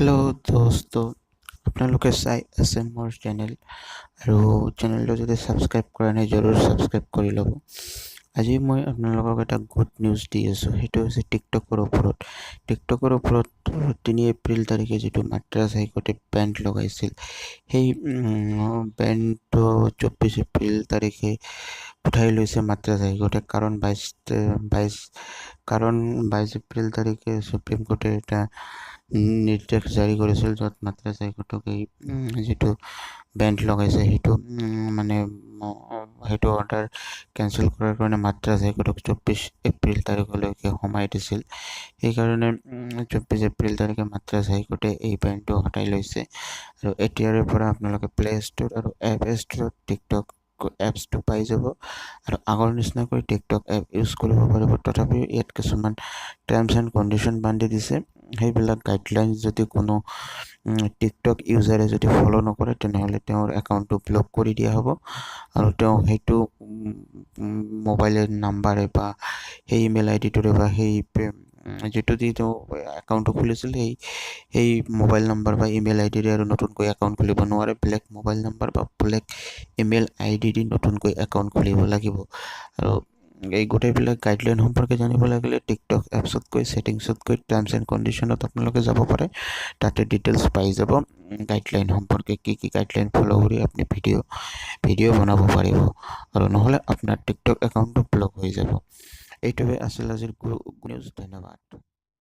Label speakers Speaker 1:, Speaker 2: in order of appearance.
Speaker 1: Hello' দোস্ত, আপোনালোকে চাই আছে মোৰ চেনেল আৰু চেনেলটো যদি ছাবস্ক্ৰাইব কৰা নাই জৰুৰ ছাবস্ক্ৰাইব কৰি ল'ব। আজি মই আপোনালোকক এটা গুড নিউজ দি আছোঁ, সেইটো হৈছে টিকটকৰ ওপৰত। 3 এপ্ৰিল তাৰিখে যিটো মাদ্ৰাজ হাইকোৰ্টে বেন লগাইছিল, সেই বেনটো 24 এপ্ৰিল তাৰিখে উঠাই লৈছে মাদ্ৰাজ হাইকোৰ্টে। কাৰণ 22 এপ্ৰিল তাৰিখে সুপ্ৰিম কোৰ্টে এটা নিৰ্দেশ জাৰি কৰিছিল, য'ত মাদ্ৰাজ হাইকোৰ্টক এই যিটো বেন লগাইছে সেইটো সেইটো অৰ্ডাৰ কেঞ্চেল কৰাৰ কাৰণে মাদ্ৰাজ হাইকোৰ্টক 24 এপ্ৰিল তাৰিখলৈকে সময় দিছিল। সেইকাৰণে 24 এপ্ৰিল তাৰিখে মাদ্ৰাজ হাইকোৰ্টে এই বেনটো হটাই লৈছে আৰু এতিয়াৰে পৰা আপোনালোকে প্লে ষ্ট'ৰ আৰু এপ ষ্ট'ৰত টিকটক এপছটো পাই যাব আৰু আগৰ নিচিনাকৈ টিকটক এপ ইউজ কৰিব পাৰিব। তথাপিও ইয়াত কিছুমান টাৰ্মছ এণ্ড কণ্ডিশ্যন বান্ধি দিছে। সেইবিলাক গাইডলাইনছ যদি কোনো টিকটক ইউজাৰে যদি ফ'ল' নকৰে, তেনেহ'লে তেওঁৰ একাউণ্টটো ব্লক কৰি দিয়া হ'ব আৰু তেওঁ সেইটো মোবাইলৰ নাম্বাৰে বা সেই ইমেইল আইডিটোৰে বা সেই যিটো দি তেওঁ একাউণ্টটো খুলিছিল সেই মোবাইল নাম্বাৰ বা ইমেইল আইডিৰে আৰু নতুনকৈ একাউণ্ট খুলিব নোৱাৰে। বেলেগ মোবাইল নাম্বাৰ বা বেলেগ ইমেইল আইডি দি নতুনকৈ একাউণ্ট খুলিব লাগিব। আৰু এই গোটেইবিলাক গাইডলাইন সম্পৰ্কে জানিব লাগিলে টিকটক এপছত গৈ ছেটিংছত গৈ টাৰ্মছ এণ্ড কণ্ডিশ্যনত আপোনালোকে যাব পাৰে। তাতে ডিটেইলছ পাই যাব গাইডলাইন সম্পৰ্কে, কি গাইডলাইন ফ'ল' কৰি আপুনি ভিডিঅ' বনাব পাৰিব আৰু নহ'লে আপোনাৰ টিকটক একাউণ্টটো ব্লক হৈ যাব। এইটোৱে আছিল আজিৰ নিউজ। ধন্যবাদ।